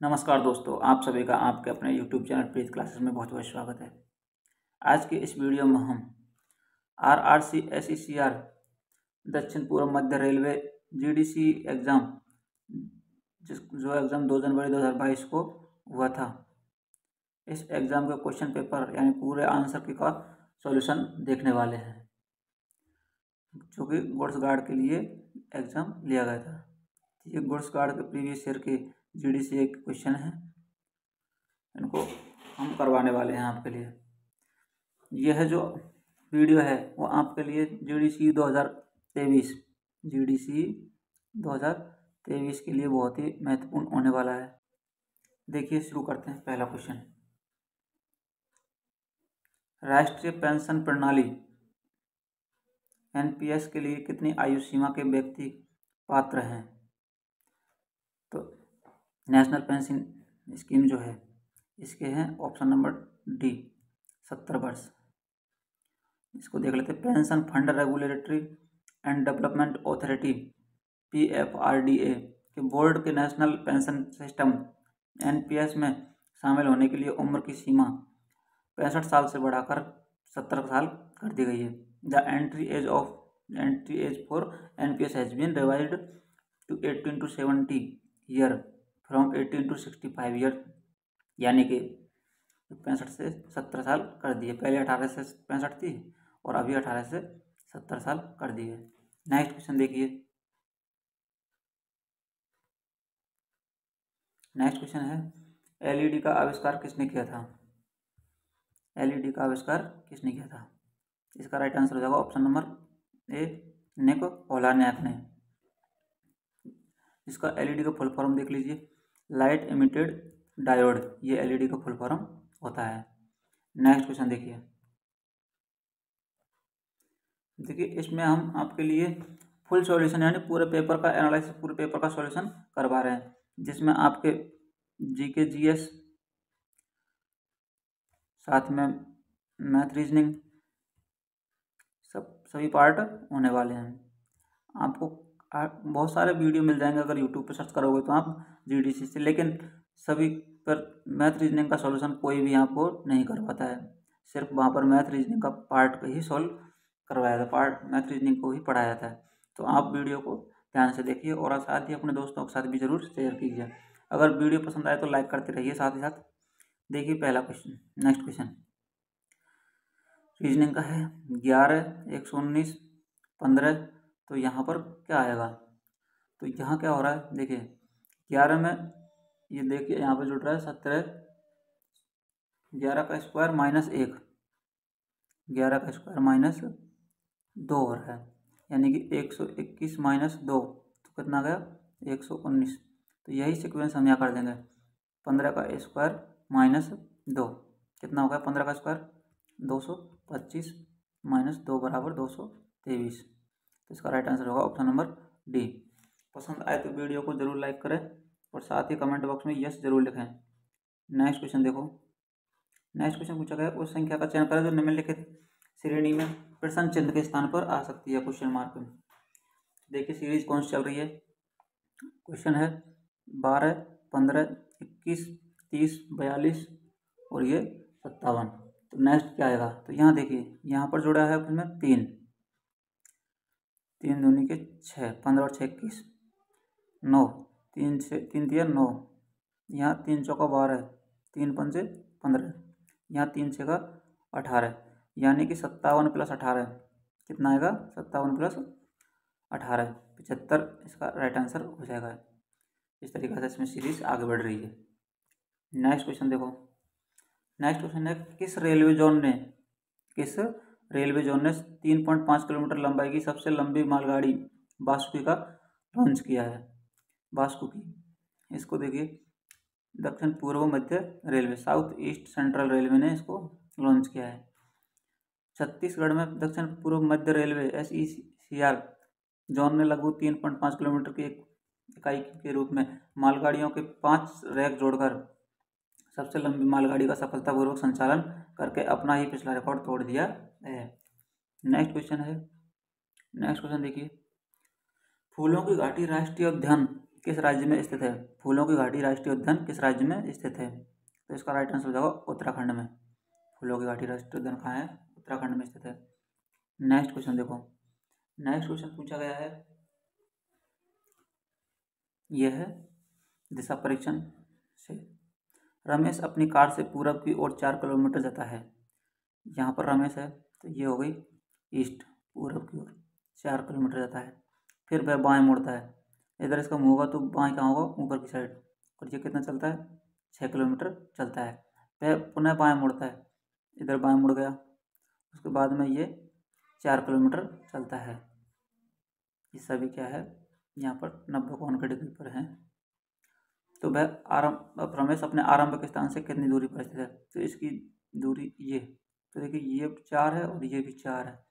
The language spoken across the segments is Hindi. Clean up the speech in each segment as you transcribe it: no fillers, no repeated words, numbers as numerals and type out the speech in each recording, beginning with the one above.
नमस्कार दोस्तों, आप सभी का आपके अपने YouTube चैनल प्रीत क्लासेस में बहुत बहुत स्वागत है। आज के इस वीडियो में हम RRC SECR दक्षिण पूर्व मध्य रेलवे GDC एग्ज़ाम जो एग्ज़ाम 2 जनवरी 2022 को हुआ था, इस एग्ज़ाम के क्वेश्चन पेपर यानी पूरे आंसर की का सॉल्यूशन देखने वाले हैं, जो कि गुड्स गार्ड के लिए एग्ज़ाम लिया गया था। ये गुड्स गार्ड के प्रीवियस ईयर के GDC के क्वेश्चन हैं, इनको हम करवाने वाले हैं आपके लिए। यह जो वीडियो है वो आपके लिए GDC 2023 के लिए बहुत ही महत्वपूर्ण होने वाला है। देखिए, शुरू करते हैं। पहला क्वेश्चन, राष्ट्रीय पेंशन प्रणाली NPS के लिए कितनी आयु सीमा के व्यक्ति पात्र हैं? तो नेशनल पेंशन स्कीम जो है इसके हैं ऑप्शन नंबर डी 70 वर्ष। इसको देख लेते हैं। Pension fund regulatory and development authority PFRDA के बोर्ड के नेशनल पेंशन सिस्टम NPS में शामिल होने के लिए उम्र की सीमा 65 साल से बढ़ाकर 70 साल कर दी गई है। The entry age for NPS has been revised to 18 to 70 year from 18 to 65 year, यानी कि 65 से 70 साल कर दिए। पहले 18 से 65 थी और अभी 18 से 70 साल कर दिए। नेक्स्ट क्वेश्चन देखिए। नेक्स्ट क्वेश्चन है, LED का आविष्कार किसने किया था? LED का आविष्कार किसने किया था? इसका राइट आंसर हो जाएगा ऑप्शन नंबर ए निक पोलानियक ने। इसका LED का फुल फॉर्म देख लीजिए, लाइट इमिटेड डायोड, ये LED का फुल फॉर्म होता है। नेक्स्ट क्वेश्चन देखिए। इसमें हम आपके लिए फुल सॉल्यूशन यानी पूरे पेपर का एनालिसिस, पूरे पेपर का सॉल्यूशन करवा रहे हैं, जिसमें आपके GK GS साथ में मैथ रीजनिंग सभी पार्ट होने वाले हैं। आपको बहुत सारे वीडियो मिल जाएंगे अगर यूट्यूब पर सर्च करोगे तो आप GDC से, लेकिन सभी पर मैथ रीजनिंग का सॉल्यूशन कोई भी आपको नहीं करवाता है। सिर्फ वहाँ पर मैथ रीजनिंग का पार्ट ही सॉल्व करवाया जाता है, पार्ट मैथ रीजनिंग को ही पढ़ाया जाता है। तो आप वीडियो को ध्यान से देखिए और साथ ही अपने दोस्तों के साथ भी जरूर शेयर कीजिए। अगर वीडियो पसंद आए तो लाइक करते रहिए साथ ही साथ। देखिए पहला क्वेश्चन। नेक्स्ट क्वेश्चन रीजनिंग का है। 11, 119, 15, तो यहाँ पर क्या आएगा? तो यहाँ क्या हो रहा है, देखिए 11 में ये देखिए यहाँ पर जुड़ रहा है 17, 11 का स्क्वायर माइनस 1, 11 का स्क्वायर माइनस 2 हो रहा है, यानी कि 121 माइनस 2, तो कितना गया 119। तो यही सीक्वेंस हम यहाँ कर देंगे। 15 का स्क्वायर माइनस 2 कितना हो गया? 15 का स्क्वायर 225 माइनस 2 बराबर 223। तो इसका राइट आंसर होगा ऑप्शन नंबर डी। पसंद आए तो वीडियो को जरूर लाइक करें और साथ ही कमेंट बॉक्स में यस जरूर लिखें। नेक्स्ट क्वेश्चन देखो। नेक्स्ट क्वेश्चन पूछा गया, उस संख्या का चयन करें जो निम्नलिखित श्रेणी में प्रश्न चिन्ह के स्थान पर आ सकती है, क्वेश्चन मार्क में। देखिए सीरीज कौन सी चल रही है। क्वेश्चन है 12, 15, 21, 30, 42 और ये 57। तो नेक्स्ट क्या आएगा? तो यहाँ देखिए यहाँ पर जुड़ा है उसमें 3 दूनी के 6, 15 और 6 21, 9, 3 से 3 दिया 9, यहाँ 3 चौका 12, 3 पंचे 15, यहाँ 3 छेगा 18, यानी कि 57 प्लस 18 कितना आएगा? 57 प्लस 18 75, इसका राइट आंसर हो जाएगा। इस तरीके से इसमें सीरीज आगे बढ़ रही है। नेक्स्ट क्वेश्चन देखो। नेक्स्ट क्वेश्चन है, किस रेलवे जोन ने 3.5 किलोमीटर लंबाई की सबसे लंबी मालगाड़ी वास्को का लॉन्च किया है? वास्को की, इसको देखिए दक्षिण पूर्व मध्य railway, South East Central Railway ने इसको लॉन्च किया है। छत्तीसगढ़ में दक्षिण पूर्व मध्य रेलवे SECR जोन ने लगभग 3.5 किलोमीटर की एक इकाई के रूप में मालगाड़ियों के 5 रैक जोड़कर सबसे लंबी मालगाड़ी का सफलतापूर्वक संचालन करके अपना ही पिछला रिकॉर्ड तोड़ दिया है। नेक्स्ट क्वेश्चन है। नेक्स्ट क्वेश्चन देखिए, फूलों की घाटी राष्ट्रीय उद्यान किस राज्य में स्थित है? फूलों की घाटी राष्ट्रीय उद्यान किस राज्य में स्थित है? तो इसका राइट आंसर हो जाएगा उत्तराखंड में। फूलों की घाटी राष्ट्रीय उद्यान कहाँ है? उत्तराखंड में स्थित है। नेक्स्ट क्वेश्चन देखो, नेक्स्ट क्वेश्चन पूछा गया है, यह है दिशा परीक्षण से। रमेश अपनी कार से पूरब की ओर 4 किलोमीटर जाता है। यहाँ पर रमेश है तो ये हो गई ईस्ट, पूरब की ओर 4 किलोमीटर जाता है। फिर वह बाएं मुड़ता है, इधर इसका मुँह होगा तो बाएं कहाँ होगा? ऊपर की साइड। और ये कितना चलता है? 6 किलोमीटर चलता है। वह पुनः बाएं मुड़ता है, इधर बाएं मुड़ गया, उसके बाद में ये 4 किलोमीटर चलता है। ये सभी क्या है? यहाँ पर 90 कोण के डिग्री पर हैं। तो वह अब रमेश अपने आरंभिक स्थान से कितनी दूरी पर स्थित है? तो इसकी दूरी ये, तो देखिए ये 4 है और ये भी 4 है,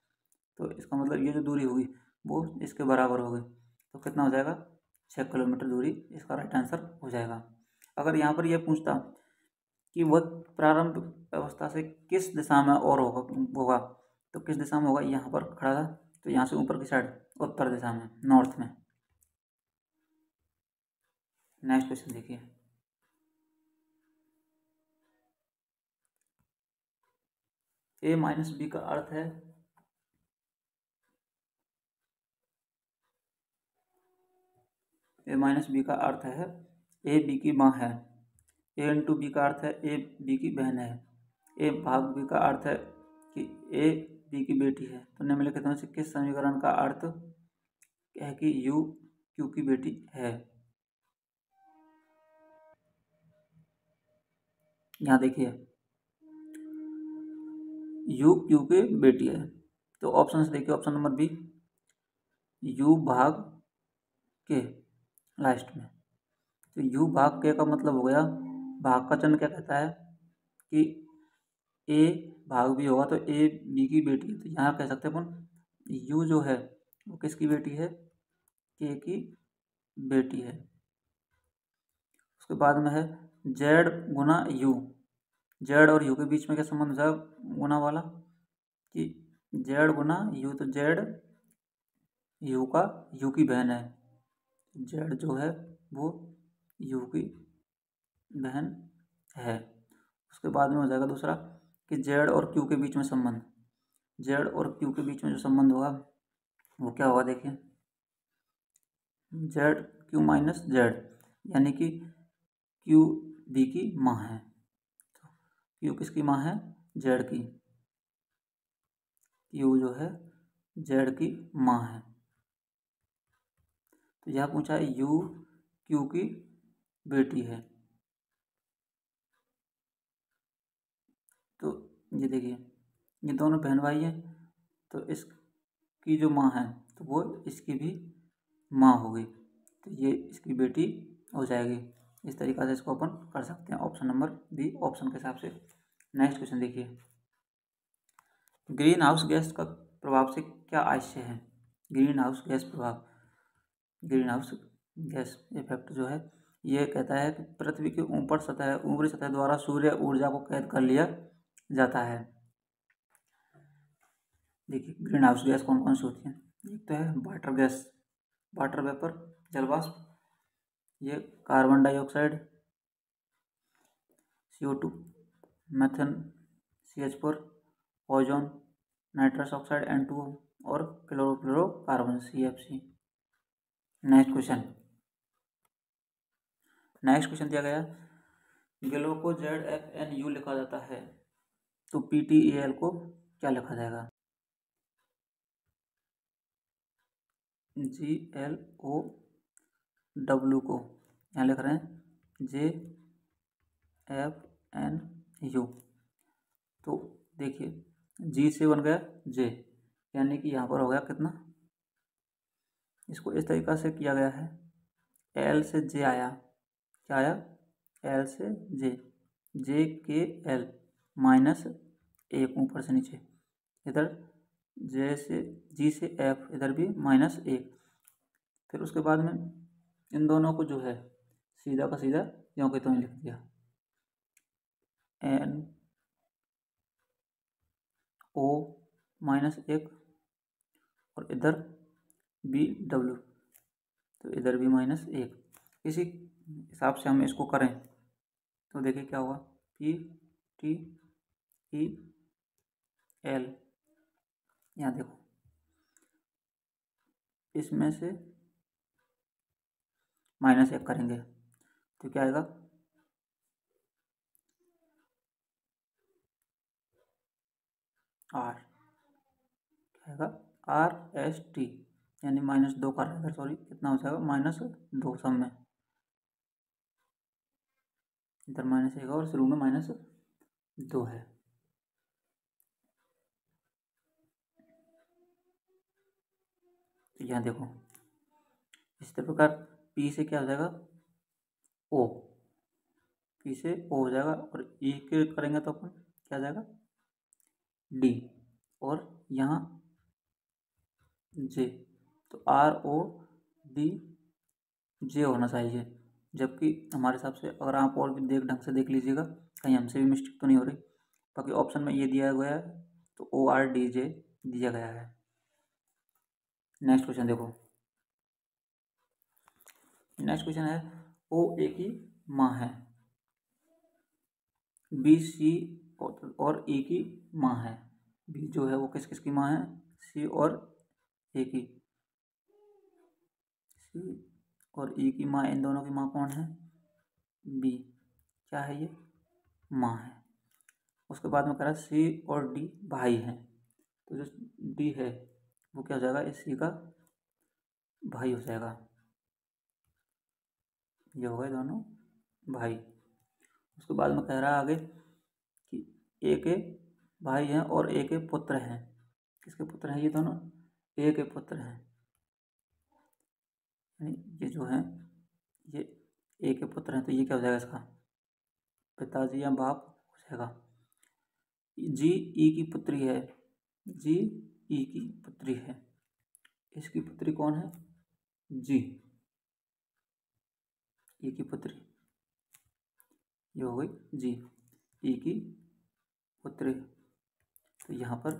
तो इसका मतलब ये जो दूरी होगी वो इसके बराबर होगी। तो कितना हो जाएगा? 6 किलोमीटर दूरी इसका राइट आंसर हो जाएगा। अगर यहाँ पर यह पूछता कि वह प्रारंभिक अवस्था से किस दिशा में और होगा तो किस दिशा में होगा? यहाँ पर खड़ा था तो यहाँ से ऊपर की साइड उत्तर दिशा में, नॉर्थ में। नेक्स्ट क्वेश्चन देखिए, a माइनस बी का अर्थ है, a माइनस बी का अर्थ है a बी की माँ है। a इंटू बी का अर्थ है a बी की बहन है। a भाग बी का अर्थ है कि a बी की बेटी है। तो निम्नलिखित में से किस समीकरण का अर्थ है कि u q की बेटी है? यहाँ देखिए u q की बेटी है, तो ऑप्शन से देखिए, ऑप्शन नंबर बी u भाग के लास्ट में। तो u भाग के का मतलब हो गया, भाग का चिन्ह क्या कहता है कि a भाग b होगा तो a b की बेटी है। तो यहाँ कह सकते हैं अपन u जो है वो किसकी बेटी है? k की बेटी है। उसके बाद में है z गुना u। z और u के बीच में क्या संबंध है गुना वाला कि z गुना u, तो z u का u की बहन है। z जो है वो u की बहन है। उसके बाद में हो जाएगा दूसरा कि z और q के बीच में संबंध, z और q के बीच में जो संबंध होगा वो क्या होगा? देखिए z q माइनस z, यानी कि q b की माँ है। तो q किसकी माँ है? z की। q जो है z की माँ है। तो यह पूछा है u q की बेटी है। तो ये देखिए ये दोनों बहन भाई हैं, तो इसकी जो माँ है तो वो इसकी भी माँ होगी, तो ये इसकी बेटी हो जाएगी। इस तरीक़ा से इसको अपन कर सकते हैं। ऑप्शन नंबर बी ऑप्शन के हिसाब से। नेक्स्ट क्वेश्चन देखिए, ग्रीन हाउस गैस का प्रभाव से क्या आशय है? ग्रीन हाउस गैस प्रभाव, ग्रीन हाउस गैस इफेक्ट जो है ये कहता है कि पृथ्वी की ऊपरी सतह द्वारा सूर्य ऊर्जा को कैद कर लिया जाता है। देखिए ग्रीन हाउस गैस कौन कौन सी होती है? एक तो है वाटर गैस, वाटर वेपर, जलवाष्प, ये carbon dioxide CO2, मेथन CH4, ozone, nitrous oxide N2O और क्लोरोफ्लोरोकार्बन CFC। नेक्स्ट क्वेश्चन दिया गया, गैलो को ZFNU लिखा जाता है तो PTAL को क्या लिखा जाएगा? GLOW को यहाँ लिख रहे हैं JFNU। तो देखिए G से बन गया J, यानी कि यहाँ पर हो गया कितना? इसको इस तरीक़ा से किया गया है, L से J आया, क्या आया? L से J, JKL माइनस 1 ऊपर से नीचे, इधर J से G से F, इधर भी -1। फिर उसके बाद में इन दोनों को जो है सीधा का सीधा यों के त्यों लिख दिया, NO -1 और इधर BW, तो इधर भी -1। इसी हिसाब से हम इसको करें तो देखिए क्या होगा, पी टी ई एल, यहाँ देखो इसमें से -1 करेंगे तो क्या आएगा, आर, क्या आएगा, RST, यानी -2 का रहेगा, सॉरी कितना हो जाएगा, -2 सब में, इधर -1 और शुरू में -2 है। तो यहाँ देखो इसी प्रकार पी से क्या हो जाएगा, ओ, पी से ओ हो जाएगा, और ई के करेंगे तो अपन क्या आ जाएगा, डी, और यहाँ जे, तो ROD जे होना चाहिए। जबकि हमारे हिसाब से अगर आप और भी ढंग से देख लीजिएगा, कहीं हमसे भी मिस्टेक तो नहीं हो रही, बाकी ऑप्शन में ये दिया गया है तो ORDJ दिया गया है। नेक्स्ट क्वेश्चन देखो, नेक्स्ट क्वेश्चन है OA की माँ है, BC और E की माँ है। B जो है वो किस किस की माँ है, C और A की, C और E की माँ, इन दोनों की माँ कौन है, B, क्या है ये, माँ है। उसके बाद में कह रहा है C और D भाई हैं, तो जो D है वो क्या हो जाएगा, इस C का भाई हो जाएगा, ये हो गए दोनों भाई। उसके बाद में कह रहा है आगे कि ए के भाई हैं और ए के पुत्र हैं, किसके पुत्र हैं ये दोनों, ए के पुत्र हैं, यानी ये जो हैं ये ए के पुत्र हैं, तो ये क्या हो जाएगा, इसका पिताजी या बाप हो जाएगा। जी ई की पुत्री है, जी ई की पुत्री है, इसकी पुत्री कौन है, जी ई की पुत्री, ये हो गई जी ई की पुत्री, तो यहाँ पर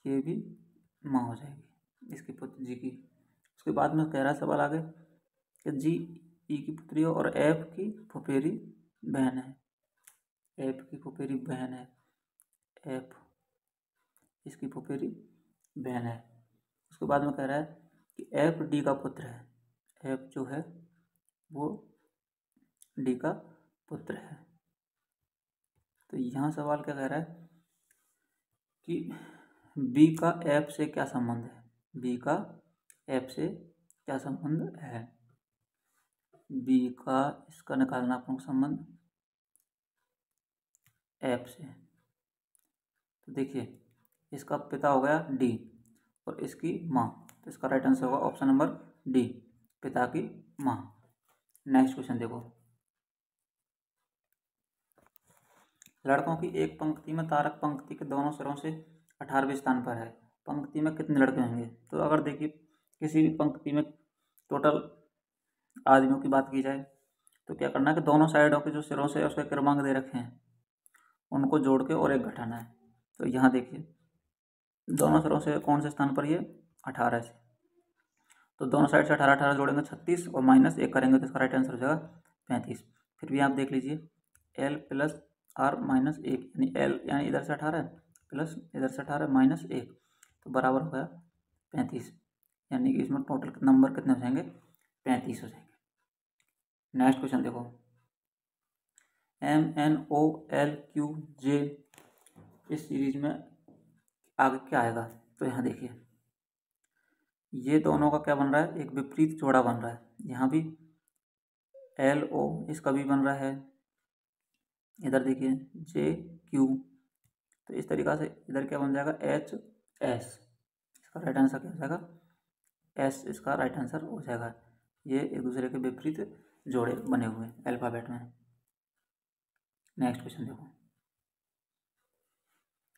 ये भी माँ हो जाएगी इसकी पुत्र जी की। उसके बाद में कह रहा सवाल आगे कि जी ई की पुत्री है और एफ की फुफेरी बहन है, एफ की फुफेरी बहन है, एफ इसकी फुफेरी बहन है। उसके बाद में कह रहा है कि एफ डी का पुत्र है, एफ जो है वो डी का पुत्र है। तो यहाँ सवाल क्या कह रहा है कि बी का एफ से क्या संबंध है, बी का एफ से क्या संबंध है, बी का इसका निकालना अपन संबंध एफ से। तो देखिए इसका पिता हो गया डी और इसकी माँ, तो इसका राइट आंसर होगा ऑप्शन नंबर डी, पिता की माँ। नेक्स्ट क्वेश्चन देखो, लड़कों की एक पंक्ति में तारक पंक्ति के दोनों सिरों से 18वें स्थान पर है, पंक्ति में कितने लड़के होंगे। तो अगर देखिए किसी भी पंक्ति में टोटल आदमियों की बात की जाए तो क्या करना है कि दोनों साइडों के जो सिरों से उसके क्रमांक दे रखे हैं उनको जोड़ के और एक घटाना है। तो यहाँ देखिए दोनों सिरों से कौन से स्थान पर, ये 18 से, तो दोनों साइड से 18 जोड़ेंगे 36 और -1 करेंगे तो इसका राइट आंसर हो जाएगा 35। फिर भी आप देख लीजिए L + R - 1, यानी L यानी इधर से 18 प्लस इधर से 18 -1, तो बराबर हो गया 35, यानी कि इसमें टोटल नंबर कितने हो जाएंगे, 35 हो जाएंगे। नेक्स्ट क्वेश्चन देखो, MNOLQJ इस सीरीज में आगे क्या आएगा। तो यहाँ देखिए ये दोनों का क्या बन रहा है, एक विपरीत जोड़ा बन रहा है, यहाँ भी LO इसका भी बन रहा है, इधर देखिए JQ, तो इस तरीक़ा से इधर क्या बन जाएगा HS, इसका राइट आंसर क्या हो जाएगा, S इसका राइट आंसर हो जाएगा। ये एक दूसरे के विपरीत जोड़े बने हुए हैं अल्फ़ाबेट में। नेक्स्ट क्वेश्चन देखो,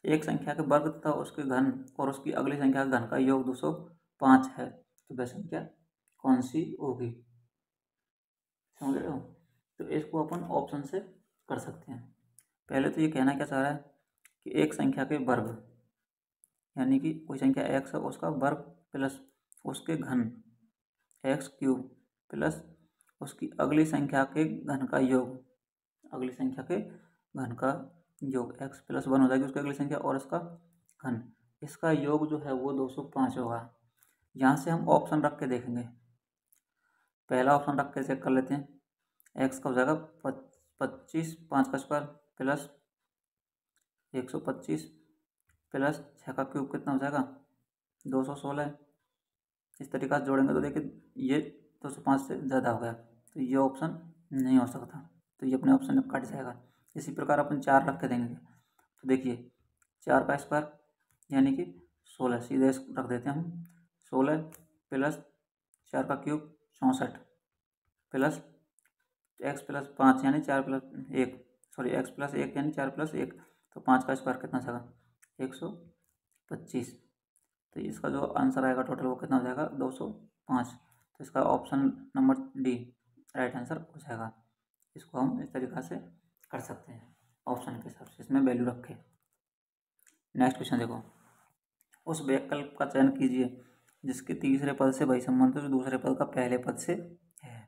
एक संख्या के वर्ग तथा उसके घन और उसकी अगली संख्या के घन का योग 205 है, तो वह संख्या कौन सी होगी, समझ रहे हो। तो इसको अपन ऑप्शन से कर सकते हैं। पहले तो ये कहना क्या चाह रहा है कि एक संख्या के वर्ग, यानी कि कोई संख्या x है उसका वर्ग प्लस उसके घन x³ प्लस उसकी अगली संख्या के घन का योग, अगली संख्या के घन का योग x + 1 हो जाएगी उसकी अगली संख्या और इसका घन, इसका योग जो है वो 205 होगा। यहाँ से हम ऑप्शन रख के देखेंगे। पहला ऑप्शन रख के चेक कर लेते हैं। x का हो जाएगा 25, 5 का स्क्वायर प्लस 125 प्लस 6 का क्यूब कितना हो जाएगा 216। इस तरीका से जोड़ेंगे तो देखिए ये 205 से ज़्यादा हो गया, तो ये ऑप्शन नहीं हो सकता, तो ये अपने ऑप्शन में कट जाएगा। इसी प्रकार अपन 4 रख के देंगे, तो देखिए 4 का स्क्वायर यानी कि 16, सीधे रख देते हैं हम। 16 प्लस 4 का क्यूब 64 प्लस x + 5 यानी 4 + 1, सॉरी x + 1 यानी 4 + 1, तो 5 का स्क्वायर कितना जाएगा 125। तो इसका जो आंसर आएगा टोटल वो कितना हो जाएगा 205। तो इसका option number D right answer हो जाएगा। इसको हम इस तरीक़ा से कर सकते हैं ऑप्शन के हिसाब से, इसमें वैल्यू रखें। नेक्स्ट क्वेश्चन देखो, उस विकल्प का चयन कीजिए जिसके तीसरे पद से वही संबंध है जो दूसरे पद का पहले पद से है।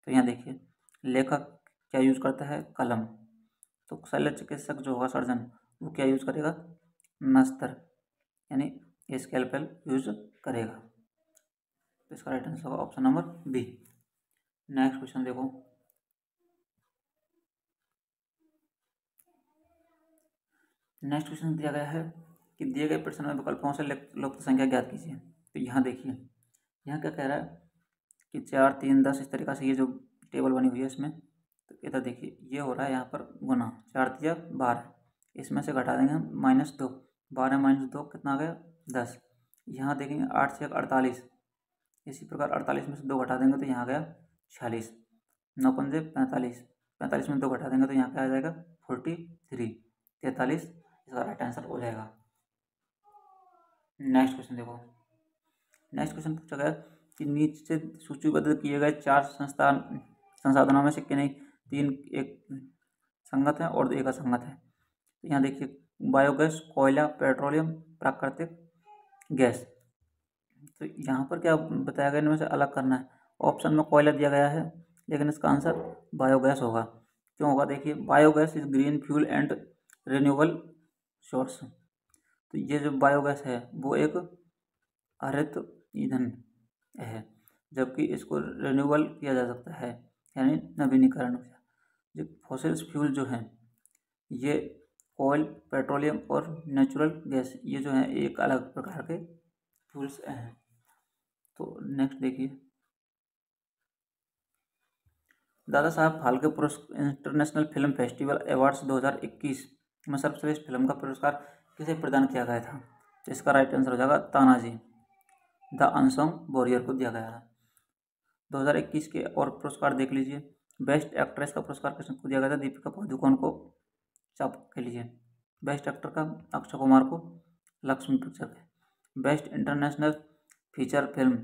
तो यहाँ देखिए लेखक क्या यूज करता है कलम, तो शल्य चिकित्सक जो होगा सर्जन वो क्या यूज करेगा नस्तर यानी स्केलपेल यूज करेगा। तो इसका राइट आंसर होगा option number B. Next question देखो, नेक्स्ट क्वेश्चन दिया गया है कि दिए गए प्रश्न में विकल्पों से लुप्त संख्या ज्ञात कीजिए। तो यहाँ देखिए यहाँ क्या कह रहा है कि 4, 3, 10 इस तरीक़ा से ये जो टेबल बनी हुई है इसमें, तो इधर देखिए ये हो रहा है यहाँ पर गुना 4 × 12, इसमें से घटा देंगे हम -2, 12 - 2 कितना आ गया 10। यहाँ देखेंगे 8 × 48, इसी प्रकार 48 में से 2 घटा देंगे तो यहाँ गया 46, 9 × 5 = 45, 45 में 2 घटा देंगे तो यहाँ क्या आ जाएगा 43, 43 इसका राइट आंसर हो जाएगा। नेक्स्ट क्वेश्चन देखो, नेक्स्ट क्वेश्चन पूछा गया कि नीचे सूचीबद्ध किए गए 4 संसाधनों में से किन्हीं 3 एक संगत है और एक असंगत है। तो यहाँ देखिए बायोगैस, कोयला, पेट्रोलियम, प्राकृतिक गैस। तो यहाँ पर क्या बताया गया इनमें से अलग करना है। ऑप्शन में कोयला दिया गया है लेकिन इसका आंसर बायोगैस होगा। क्यों होगा देखिए biogas is green fuel and renewable source. तो ये जो बायोगैस है वो एक हरित ईंधन है, जबकि इसको रिन्यूएबल किया जा सकता है यानी नवीनीकरण ऊर्जा। जो फॉसिल फ्यूल जो हैं ये ऑयल, पेट्रोलियम और नेचुरल गैस ये जो है एक अलग प्रकार के फ्यूल्स हैं। तो नेक्स्ट देखिए Dada Saheb Phalke international film festival awards 2021 में सर्वश्रेष्ठ फिल्म का पुरस्कार किसे प्रदान किया गया था। तो इसका राइट आंसर हो जाएगा तानाजी द अनसंग वॉरियर को दिया गया था। 2021 के और पुरस्कार देख लीजिए। बेस्ट एक्ट्रेस का पुरस्कार किसको दिया गया था, दीपिका पादुकोण को चाप के लिए। बेस्ट एक्टर का अक्षय कुमार को लक्ष्मी पिक्चर के। Best international feature film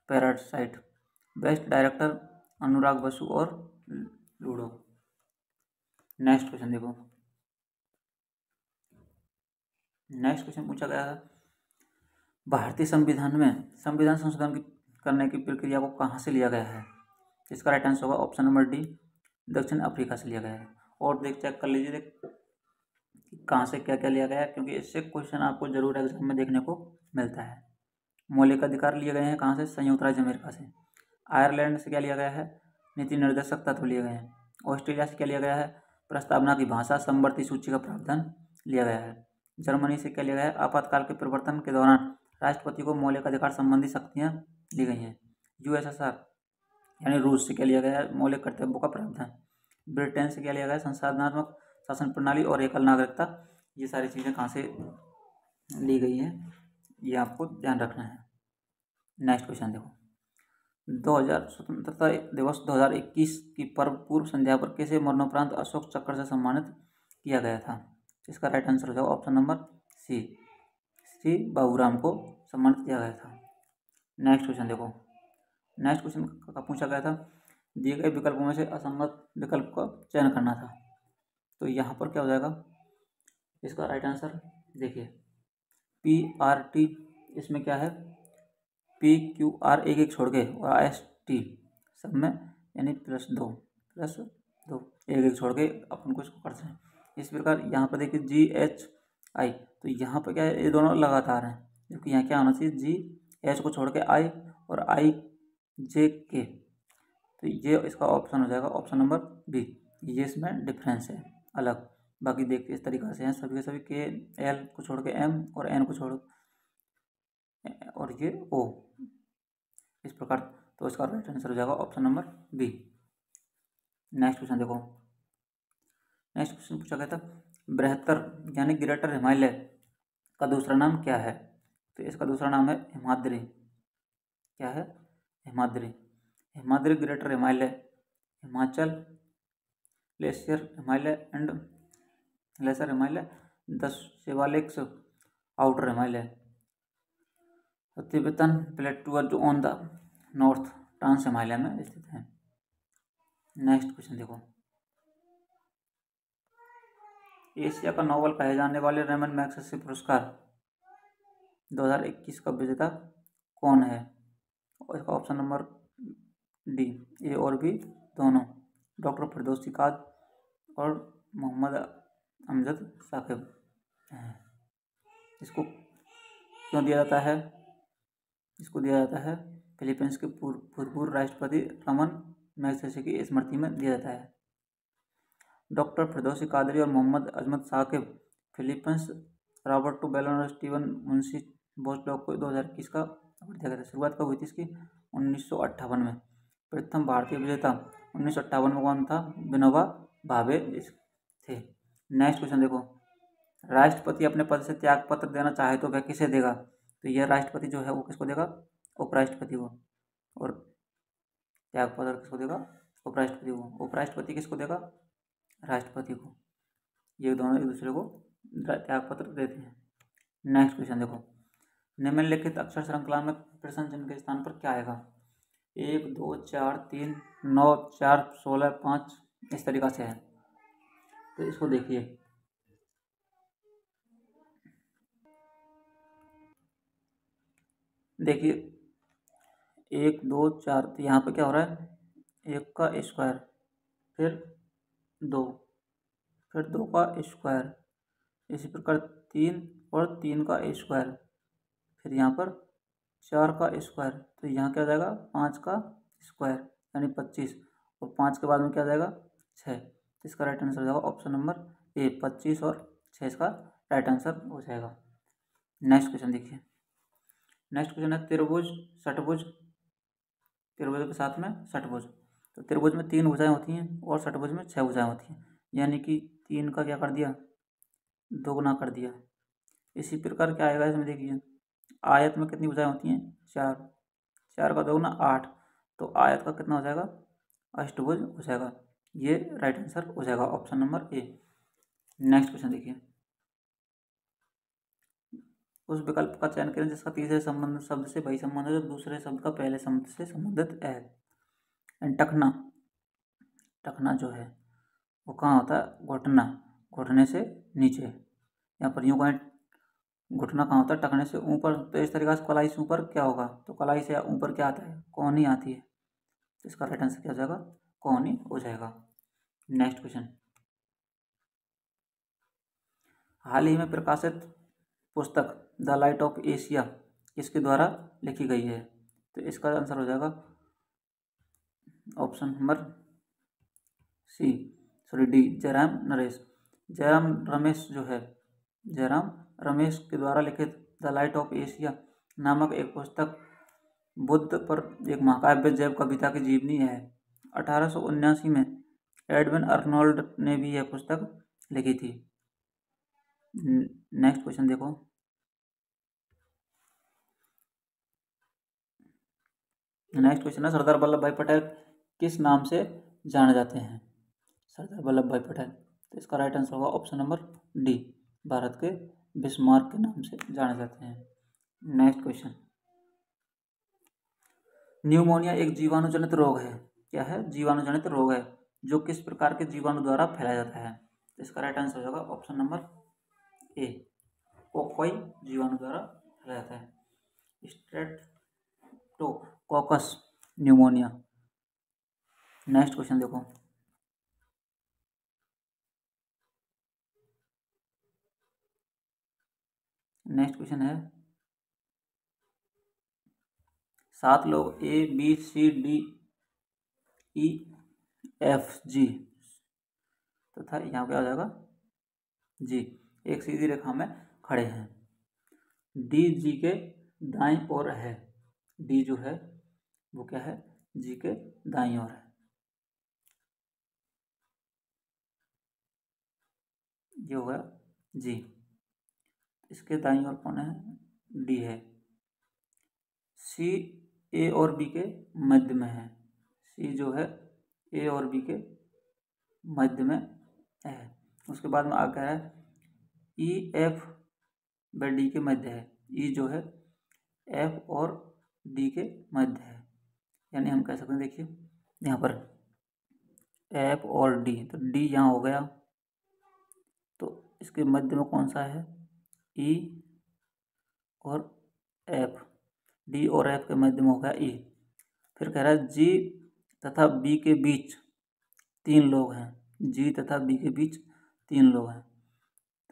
Parasite. Best director Anurag Basu और लूडो। नेक्स्ट क्वेश्चन देखो, नेक्स्ट क्वेश्चन पूछा गया है भारतीय संविधान में संविधान संशोधन करने की प्रक्रिया को कहाँ से लिया गया है। इसका राइट आंसर होगा ऑप्शन नंबर डी दक्षिण अफ्रीका से लिया गया है। और देख चेक कर लीजिए कहाँ से क्या क्या लिया गया है, क्योंकि इससे क्वेश्चन आपको जरूर एग्जाम में देखने को मिलता है। मौलिक अधिकार लिए गए हैं कहाँ से, संयुक्त राज्य अमेरिका से। आयरलैंड से क्या लिया गया है, नीति निर्देशक तत्व लिए गए हैं। ऑस्ट्रेलिया से क्या लिया गया है, प्रस्तावना की भाषा समवर्ती सूची का प्रावधान लिया गया है। जर्मनी से क्या लिया गया है, आपातकाल के परिवर्तन के दौरान राष्ट्रपति को मौलिक अधिकार संबंधी शक्तियाँ ली गई हैं। यूएसएसआर यानी रूस से क्या लिया गया है, मौलिक कर्तव्यों का प्रावधान। ब्रिटेन से क्या लिया गया है, संसाधनात्मक शासन प्रणाली और एकल नागरिकता। ये सारी चीज़ें कहाँ से ली गई हैं ये आपको ध्यान रखना है। नेक्स्ट क्वेश्चन देखो, 2000 स्वतंत्रता दिवस 2021 की पर्व पूर्व संध्या पर किसे मरणोपरांत अशोक चक्र से सम्मानित किया गया था। इसका राइट आंसर हो जाएगा option number C, Shri Baburam को सम्मानित किया गया था। नेक्स्ट क्वेश्चन देखो, नेक्स्ट क्वेश्चन का पूछा गया था दिए गए विकल्पों में से असंगत विकल्प का चयन करना था। तो यहाँ पर क्या हो जाएगा, इसका राइट आंसर देखिए PRT, इसमें क्या है PQR एक छोड़ के और IST सब में यानी +2 एक एक छोड़ के अपन को इसको करते हैं। इस प्रकार यहाँ पर देखिए GHI, तो यहाँ पर क्या है, ये दोनों लगातार हैं, क्योंकि यहाँ क्या होना चाहिए, GH को छोड़ के I और IJK, तो ये इसका ऑप्शन हो जाएगा ऑप्शन नंबर बी। ये इसमें डिफरेंस है अलग। बाकी देखिए इस तरीक़ा से हैं सभी के सभी, KL को छोड़ के M और N को छोड़ और ये O, इस प्रकार। तो इसका राइट आंसर हो जाएगा option number B. Next question देखो। नेक्स्ट क्वेश्चन पूछा गया था, बृहत्तर यानी ग्रेटर हिमालय का दूसरा नाम क्या है? तो इसका दूसरा नाम है हिमाद्री। क्या है? Himadri. Himadri greater Himalaya, Himachal glacier Himalaya and lesser Himalaya, the Shivaliks outer Himalaya, Tibetan plateau जो on the north trans Himalaya में स्थित है। नेक्स्ट क्वेश्चन देखो, एशिया का नोबेल कहे जाने वाले रेमन मैग्सेसे पुरस्कार 2021 का विजेता कौन है? और इसका ऑप्शन नंबर डी, ए और बी दोनों, डॉक्टर फिरदौसी काद और मोहम्मद अमजद साकिब हैं। इसको क्यों दिया जाता है? इसको दिया जाता है फिलीपींस के भूतपूर्व राष्ट्रपति रमन मैग्सेसे की स्मृति में दिया जाता है। डॉक्टर फिरदौसी कादरी और मोहम्मद अजमत साकिब फिलीपींस रॉबर्टो बेलन और स्टीवन मुंशी बोसडॉग को 2021 का अवार्ड दिया गया था। शुरुआत कब हुई थी इसकी? 1958 में। प्रथम भारतीय विजेता 1958 में कौन था? विनोबा भावे थे। नेक्स्ट क्वेश्चन देखो, राष्ट्रपति अपने पद से त्याग पत्र देना चाहे तो वह किसे देगा? तो यह राष्ट्रपति जो है वो किसको देगा? उपराष्ट्रपति को। और त्याग पत्र किसको देगा? उपराष्ट्रपति को। उपराष्ट्रपति किसको देगा? राष्ट्रपति को। ये दोनों एक दूसरे को त्याग पत्र देते हैं। नेक्स्ट क्वेश्चन देखो, निम्नलिखित अक्षर श्रृंखला में प्रश्न चिन्ह के स्थान पर क्या आएगा? 1 2 4 3 9 4 16 5, इस तरीका से है। तो इसको देखिए, देखिए 1 2 4, तो यहाँ पे क्या हो रहा है? 1 का स्क्वायर, फिर 2, फिर 2 का स्क्वायर, इसी प्रकार 3 और 3 का स्क्वायर, फिर यहाँ पर 4 का स्क्वायर, तो यहाँ क्या हो जाएगा? 5 का स्क्वायर यानी 25, और 5 के बाद में क्या आ जाएगा? 6। तो इसका राइट आंसर हो जाएगा ऑप्शन नंबर ए, 25 और 6 इसका राइट आंसर हो जाएगा। नेक्स्ट क्वेश्चन देखिए। नेक्स्ट क्वेश्चन है त्रिभुज षटभुज, त्रिभुज के साथ में षटभुज। तो त्रिभुज में 3 भुजाएं होती हैं और षटभुज में 6 भुजाएं होती हैं, यानी कि 3 का क्या कर दिया? 2 गुना कर दिया। इसी प्रकार क्या आएगा इसमें? देखिए आयत में कितनी भुजाएं होती हैं? 4, 4 का 2 गुना 8, तो आयत का कितना हो जाएगा? अष्टभुज हो जाएगा। ये राइट आंसर हो जाएगा option number A. Next question देखिए, उस विकल्प का चयन करें जिसका तीसरे संबंध शब्द से वही संबंध है जो दूसरे शब्द का पहले शब्द से संबंधित है। टखना, टखना जो है वो कहाँ होता है? घुटना, घुटने से नीचे। यहाँ पर यूँ कहें घुटना कहाँ होता है? टखने से ऊपर। तो इस तरीके से कलाई से ऊपर क्या होगा? तो कलाई से ऊपर क्या आता है? कोहनी आती है। तो इसका राइट आंसर क्या हो जाएगा? कोहनी हो जाएगा। नेक्स्ट क्वेश्चन, हाल ही में प्रकाशित पुस्तक द लाइट ऑफ एशिया किसके द्वारा लिखी गई है? तो इसका आंसर हो जाएगा option number C, sorry D, Jairam Naresh. Jairam Ramesh जो है, जयराम रमेश के द्वारा लिखित द लाइट ऑफ एशिया नामक एक पुस्तक बुद्ध पर एक महाकाव्य जैव कविता की जीवनी है। 1879 में एडविन अर्नोल्ड ने भी यह पुस्तक लिखी थी। नेक्स्ट क्वेश्चन देखो, नेक्स्ट क्वेश्चन है सरदार वल्लभ भाई पटेल किस नाम से जाने जाते हैं? सरदार वल्लभ भाई पटेल। तो इसका राइट आंसर होगा ऑप्शन नंबर डी, भारत के बिस्मार्क के नाम से जाने जाते हैं। नेक्स्ट क्वेश्चन, न्यूमोनिया एक जीवाणुजनित रोग है। क्या है? जीवाणुजनित रोग है जो किस प्रकार के जीवाणु द्वारा फैलाया जाता है? तो इसका राइट आंसर हो जाएगा ऑप्शन नंबर ए, कोई जीवाणु द्वारा फैलाया जाता है। Streptococcus pneumonia. नेक्स्ट क्वेश्चन देखो, नेक्स्ट क्वेश्चन है 7 लोग ABCDEFG तथा यहाँ पे आ जाएगा जी, एक सीधी रेखा में खड़े हैं। डी जी के दाईं ओर है, डी जो है वो क्या है, जी के दाईं ओर है। ये हो गया जी, इसके दाईं ओर कौन है, डी है। सी ए और बी के मध्य में है, सी जो है ए और बी के मध्य में है। उसके बाद में आगे है ई एफ व डी के मध्य है, ई जो है एफ और डी के मध्य है। यानी हम कह सकते हैं, देखिए यहाँ पर एफ और डी, तो डी यहाँ हो गया, तो इसके मध्य में कौन सा है, ई और एफ, डी और एफ के मध्य में हो गया ई। फिर कह रहा है जी तथा बी के बीच 3 लोग हैं, जी तथा बी के बीच 3 लोग हैं।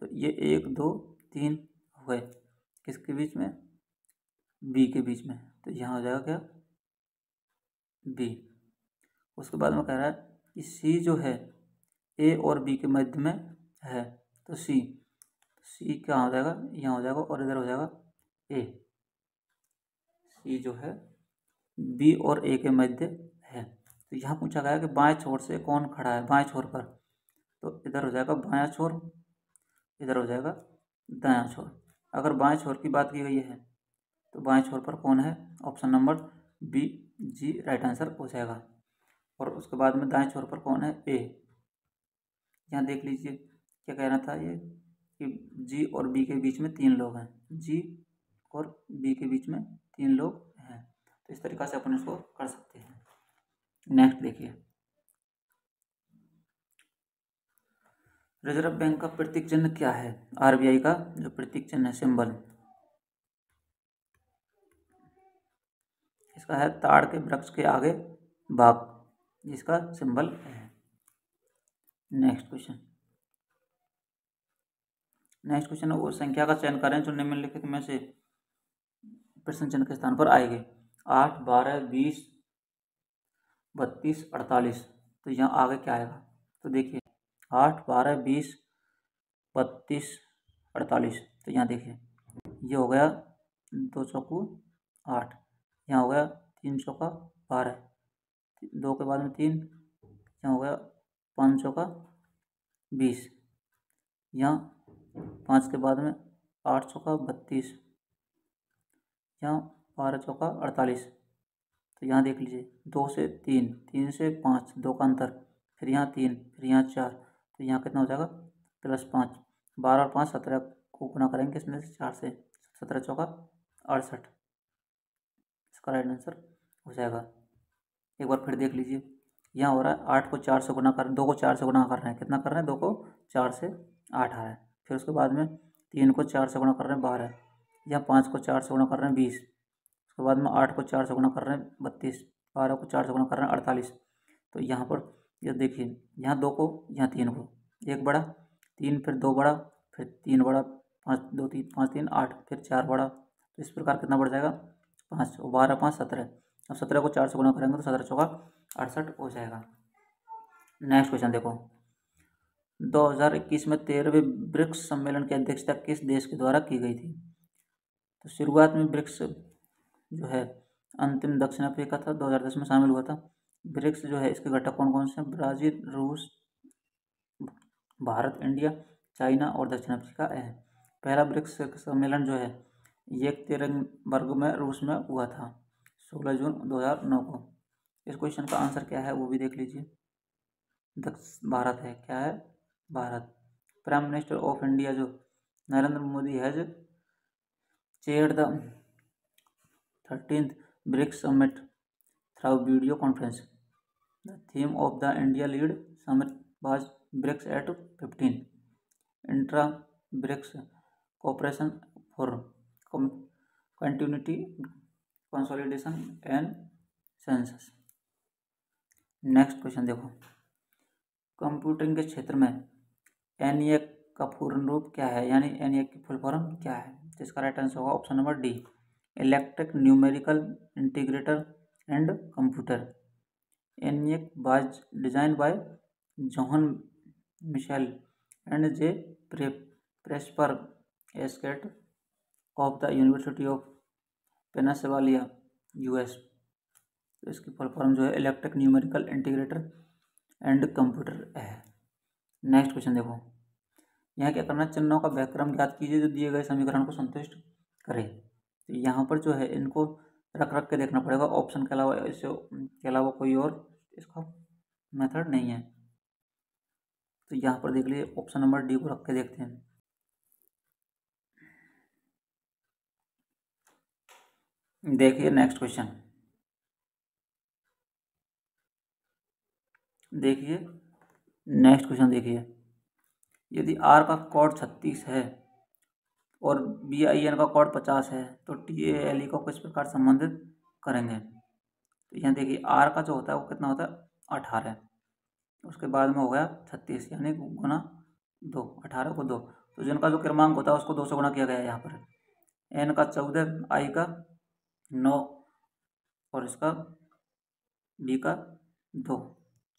तो ये 1 2 3 हो गए, किसके बीच में, बी के बीच में। तो यहाँ हो जाएगा क्या, बी। उसके बाद में कह रहा है कि सी जो है ए और बी के मध्य में है, तो सी क्या हो जाएगा, यहाँ हो जाएगा और इधर हो जाएगा ए। सी जो है बी और ए के मध्य है। तो यहाँ पूछा गया कि बाएं छोर से कौन खड़ा है, बाएं छोर पर, तो इधर हो जाएगा बायां छोर, इधर हो जाएगा दायां छोर। अगर बाएं छोर की बात की गई है तो बाएं छोर पर कौन है, ऑप्शन नंबर बी जी राइट आंसर हो जाएगा। और उसके बाद में दाएं छोर पर कौन है, ए। यहाँ देख लीजिए क्या कह रहा था ये, कि जी और बी के बीच में 3 लोग हैं, जी और बी के बीच में 3 लोग हैं। तो इस तरीक़ा से अपन इसको कर सकते हैं। नेक्स्ट देखिए, रिजर्व बैंक का प्रतीक चिन्ह क्या है, आरबीआई का जो प्रतीक चिन्ह है, सिंबल, इसका है ताड़ के वृक्ष के आगे बाघ, जिसका सिंबल है। नेक्स्ट क्वेश्चन, नेक्स्ट क्वेश्चन है वो संख्या का चयन करें जो निम्नलिखित में से प्रश्न चिन्ह के स्थान पर आएगी। 8 12 20 32 48, तो यहाँ आगे क्या आएगा, तो देखिए 8 12 20 32 48, तो यहाँ देखिए ये हो गया 2 चौकू 8, यहाँ हो गया 3 चौका 12, 2 के बाद में 3, यहाँ हो गया 5 चौका 20, यहाँ 5 के बाद में 8 चौका 32, यहाँ 12 चौका 48। तो यहाँ देख लीजिए 2 से 3, 3 से 5, 2 का अंतर, फिर यहाँ 3, फिर यहाँ 4, तो यहाँ कितना हो जाएगा +5, 12 और 5 17 को गुना करेंगे इसमें से 4 से, 17 चौका 68, इसका राइट आंसर हो जाएगा। एक बार फिर देख लीजिए, यहाँ हो रहा है 8 को 4 से गुना कर, 2 को 4 से गुना कर रहे हैं, कितना कर रहे हैं, 2 को 4 से 8 आ रहा है। फिर उसके बाद में 3 को 4 से गुना कर रहे हैं 12, यहाँ 5 को 4 से गुना कर रहे हैं 20, उसके बाद में 8 को 4 से गुना कर रहे हैं 32, 12 को 4 से गुना कर रहे हैं 48। तो यहाँ पर ये देखिए, यहाँ 2 को, यहाँ 3 को, 1 बड़ा, 3 फिर 2 बड़ा, फिर 3 बड़ा, 5 2 3 5 3 8, फिर 4 बड़ा, तो इस प्रकार कितना बढ़ जाएगा 5, 12 5 17। अब 17 को 4 से गुना करेंगे तो 17 चौका 68 हो जाएगा। नेक्स्ट क्वेश्चन देखो, 2021 में 13वें ब्रिक्स सम्मेलन की अध्यक्षता किस देश के द्वारा की गई थी। तो शुरुआत में ब्रिक्स जो है अंतिम दक्षिण अफ्रीका था, 2010 में शामिल हुआ था। ब्रिक्स जो है इसके घटक कौन कौन से हैं, ब्राज़ील, रूस, भारत, इंडिया, चाइना और दक्षिण अफ्रीका है। पहला ब्रिक्स सम्मेलन जो है येकतेरिनबर्ग में रूस में हुआ था 16 जून 2009 को। इस क्वेश्चन का आंसर क्या है वो भी देख लीजिए, भारत है, क्या है, Bharat. Prime minister of India जो Narendra Modi has chaired the 13th BRICS Summit through video conference. The theme of the India Lead Summit was BRICS at 15. Intra-BRICS cooperation for continuity, consolidation and census. Next question देखो, कंप्यूटिंग के क्षेत्र में ENIAC का पूर्ण रूप क्या है, यानी ENIAC की फुल फॉर्म क्या है। तो इसका राइट आंसर होगा option number D, electric numerical integrator and computer. ENIAC was designed by John Mitchell and J Presper एस्केट of the University of Pennsylvania US। तो इसकी फुल फॉर्म जो है electric numerical integrator and computer है। नेक्स्ट क्वेश्चन देखो, यहाँ क्या करना है, चिन्हों का व्याकरण ज्ञात कीजिए जो दिए गए समीकरण को संतुष्ट करे। तो यहाँ पर जो है इनको रख रख के देखना पड़ेगा, ऑप्शन के अलावा इससे के अलावा कोई और इसका मेथड नहीं है। तो यहाँ पर देख लीजिए, ऑप्शन नंबर डी को रख के देखते हैं। देखिए नेक्स्ट क्वेश्चन, देखिए नेक्स्ट क्वेश्चन देखिए, यदि R का कोड 36 है और BIN का कोड 50 है तो TALE को किस प्रकार संबंधित करेंगे। तो यहाँ देखिए R का जो होता है वो कितना होता है 18, उसके बाद में हो गया 36 यानी गुना 2, 18 को 2, तो जिनका जो क्रमांक होता है उसको 2 से गुणा किया गया है। यहाँ पर N का 14, I का 9 और इसका B का 2,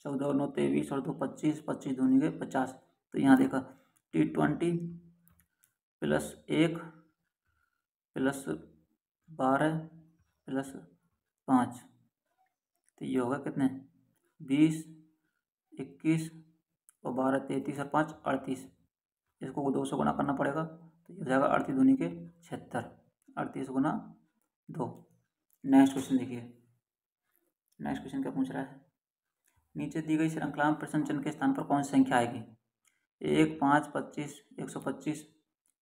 14 और 9 23 और 2 25, 25 दूनी के 50। तो यहाँ देखा T20 +1 +12 +5, तो ये होगा कितने 20, 21 और 12 33 और 5 38। इसको 2 से गुना करना पड़ेगा, तो ये हो जाएगा 38 दूनी के 76, 38 गुना 2। नेक्स्ट क्वेश्चन देखिए, नेक्स्ट क्वेश्चन क्या पूछ रहा है, नीचे दी गई श्रृंखला में प्रश्न चिन्ह के स्थान पर कौन सी संख्या आएगी। 1, 5, 25, 125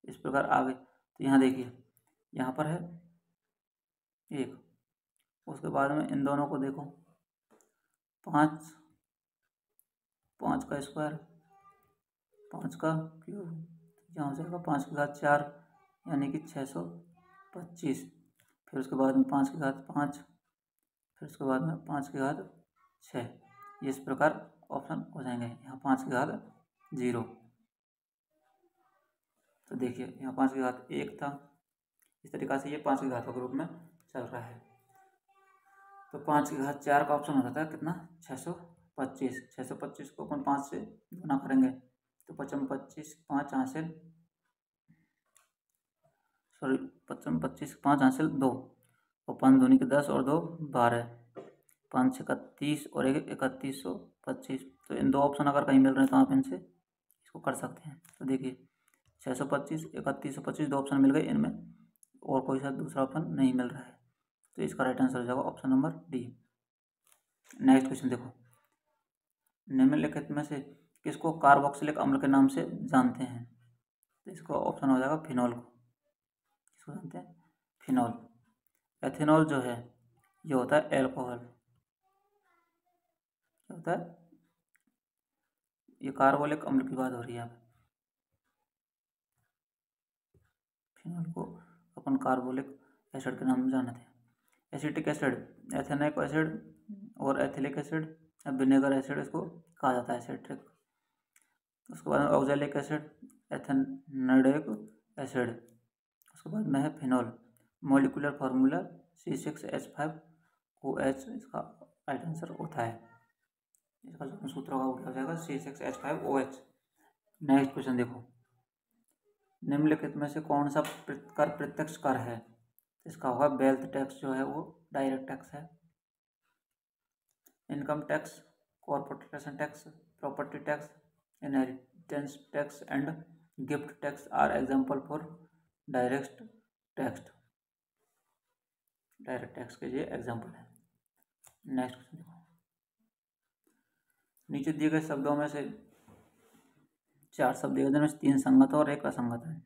इस प्रकार आगे। तो यहाँ देखिए, यहाँ पर है 1, उसके बाद में इन दोनों को देखो 5, 5 का स्क्वायर, 5 का क्यूब, यहाँ हो जाएगा 5 की घात 4 यानी कि 625। फिर उसके बाद में 5 की घात 5, फिर उसके बाद में 5 की घात 6, इस प्रकार ऑप्शन हो जाएंगे। यहाँ 5 की घात 0, तो देखिए यहाँ 5 की घात 1 था, इस तरीक़ा से ये 5 की घातों के रूप में चल रहा है। तो 5 की घात 4 का ऑप्शन हो जाता है कितना 625। 625 को अपन 5 से गुना करेंगे तो 55 25 5 हासिल, सॉरी 55 25 5 हासिल 2 और 5 दूनी के 10 और 2 12, 5 31 और 1 3125। तो इन 2 ऑप्शन अगर कहीं मिल रहे हैं तो आप इनसे इसको कर सकते हैं। तो देखिए 625 3125 2 ऑप्शन मिल गए, इनमें और कोई सा दूसरा ऑप्शन नहीं मिल रहा है, तो इसका राइट आंसर हो जाएगा option number D. Next question देखो, निम्नलिखित में से किसको कार्बोक्सिलिक अम्ल के नाम से जानते हैं। तो इसका ऑप्शन हो जाएगा फिनॉल को, किसको जानते हैं फिनॉल। एथेनॉल जो है ये होता है एल्कोहल, क्या होता है ये कार्बोलिक अम्ल की बात हो रही है। फिनॉल को अपन कार्बोलिक एसिड के नाम से जानते हैं। एसिटिक एसिड, एथेनिक एसिड और एथिलिक एसिड या विनेगर एसिड इसको कहा जाता है एसिट्रिक। उसके बाद में ऑक्जेलिक एसिड, एथेनोइक एसिड, उसके बाद में है फिनॉल। मॉलिक्यूलर फार्मूला C6H5OH इसका राइट आंसर होता है। इसका जो सूत्र होगा वो क्या हो जाएगा C6H5OH। नेक्स्ट क्वेश्चन देखो, निम्नलिखित में से कौन सा कर प्रत्यक्ष कर है। इसका होगा वेल्थ टैक्स जो है वो डायरेक्ट टैक्स है। Income tax, corporation tax, property tax, inheritance tax and gift tax are example for direct tax. Direct tax के लिए एग्जाम्पल है। नेक्स्ट क्वेश्चन देखो, नीचे दिए गए शब्दों में से 4 शब्द दिए गए जिनमें 3 संगत और 1 असंगत है।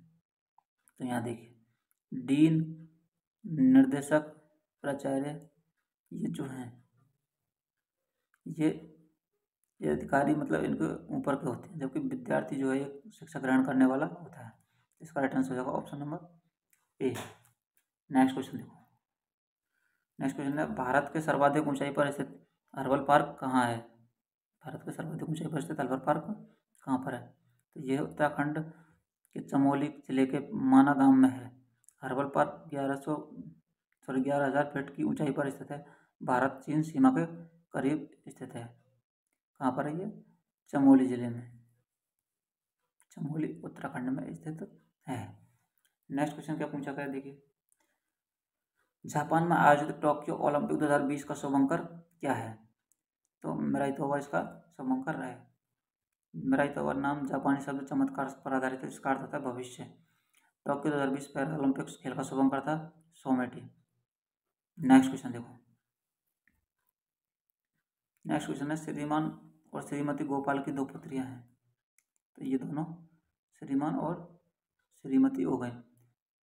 तो यहाँ देखिए डीन, निर्देशक, प्राचार्य, ये जो हैं ये अधिकारी मतलब इनके ऊपर के होते हैं, जबकि विद्यार्थी जो है ये शिक्षा ग्रहण करने वाला होता है। इसका राइट आंसर हो जाएगा option number A. Next question देखो, नेक्स्ट क्वेश्चन है भारत के सर्वाधिक ऊंचाई पर स्थित हर्बल पार्क कहाँ है। भारत के सर्वाधिक ऊंचाई पर स्थित अल्वर पार्क कहाँ पर है? तो ये उत्तराखंड के चमोली जिले के माना गांव में है। हर्बल पार्क 11,000 फीट की ऊंचाई पर स्थित है। भारत चीन सीमा के करीब स्थित है। कहाँ पर है ये? चमोली जिले में, चमोली उत्तराखंड में स्थित है। नेक्स्ट क्वेश्चन क्या पूछा गया देखिए, जापान में आयोजित टोक्यो ओलंपिक 2020 का शुभंकर क्या है? तो मिराइतोवा इसका शुभंकर है। मिराइतोवा नाम जापानी शब्द चमत्कार पर आधारित है, जिसका अर्थ होता है भविष्य। टोक्यो 2020 पैरा ओलंपिक्स खेल का शुभंकर था सोमेटी। नेक्स्ट क्वेश्चन देखो, नेक्स्ट क्वेश्चन है श्रीमान और श्रीमती गोपाल की 2 पुत्रियां हैं। तो ये दोनों श्रीमान और श्रीमती हो गए।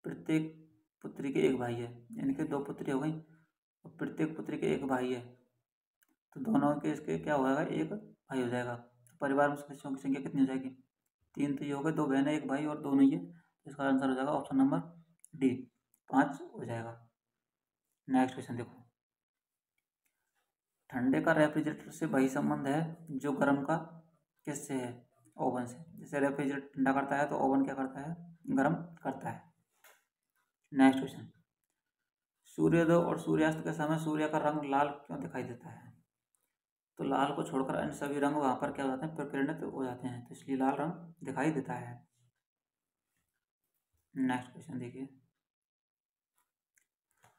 प्रत्येक पुत्री के एक भाई है, इनके 2 पुत्री हो गई और प्रत्येक पुत्री के एक भाई है। तो दोनों के इसके क्या हो जाएगा? एक भाई हो जाएगा। तो परिवार में सदस्यों की संख्या कितनी हो जाएगी? 3 तो ये हो गए, 2 बहनें, 1 भाई और दोनों ये। तो इसका आंसर हो जाएगा ऑप्शन नंबर डी, 5 हो जाएगा। नेक्स्ट क्वेश्चन देखो, ठंडे का रेफ्रिजरेटर से वही संबंध है जो गर्म का किससे है? ओवन से। जैसे रेफ्रिजरेटर ठंडा करता है तो ओवन क्या करता है? गर्म करता है। नेक्स्ट क्वेश्चन, सूर्योदय और सूर्यास्त के समय सूर्य का रंग लाल क्यों दिखाई देता है? तो लाल को छोड़कर अन्य सभी रंग वहां पर क्या हो जाते हैं? प्रकीर्णित हो जाते हैं, तो इसलिए लाल रंग दिखाई देता है। नेक्स्ट क्वेश्चन देखिए,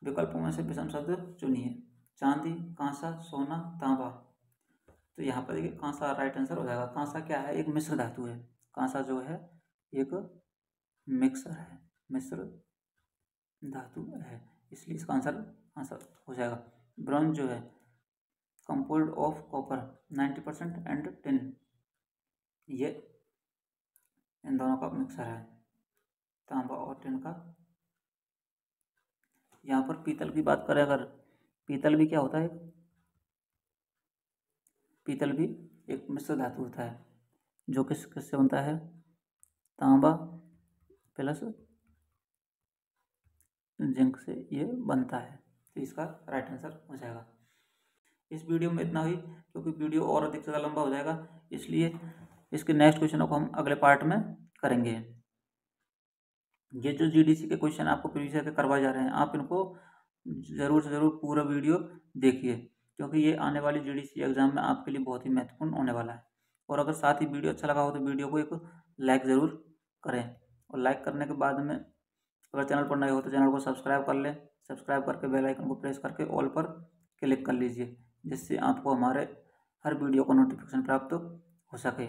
विकल्पों में से विषम शब्द चुनिए। चांदी, कांसा, सोना, तांबा। तो यहाँ पर देखिए कांसा राइट आंसर हो जाएगा। कांसा क्या है? एक मिश्र धातु है। कांसा जो है एक मिक्सर है, मिश्र धातु है, इसलिए इसका आंसर हो जाएगा। ब्रॉन्ज जो है composed of copper 90% and tin, ये इन दोनों का मिक्सर है, तांबा और टिन का। यहाँ पर पीतल की बात करें अगर, पीतल भी क्या होता है? पीतल भी एक मिश्र धातु होता है जो किससे बनता है? तांबा प्लस जिंक से ये बनता है, तो इसका राइट आंसर हो जाएगा। इस वीडियो में इतना ही, क्योंकि वीडियो और अधिक से ज़्यादा लंबा हो जाएगा, इसलिए इसके नेक्स्ट क्वेश्चनों को हम अगले पार्ट में करेंगे। ये जो जीडीसी के क्वेश्चन आपको प्रीवियस ईयर के करवाए जा रहे हैं, आप इनको ज़रूर से ज़रूर पूरा वीडियो देखिए, क्योंकि ये आने वाली जीडीसी एग्जाम में आपके लिए बहुत ही महत्वपूर्ण होने वाला है। और अगर साथ ही वीडियो अच्छा लगा हो तो वीडियो को एक लाइक ज़रूर करें, और लाइक करने के बाद में अगर चैनल पर नए हो तो चैनल को सब्सक्राइब कर लें। सब्सक्राइब करके बेल आइकन को प्रेस करके ऑल पर क्लिक कर लीजिए, जिससे आपको हमारे हर वीडियो का नोटिफिकेशन प्राप्त हो सके।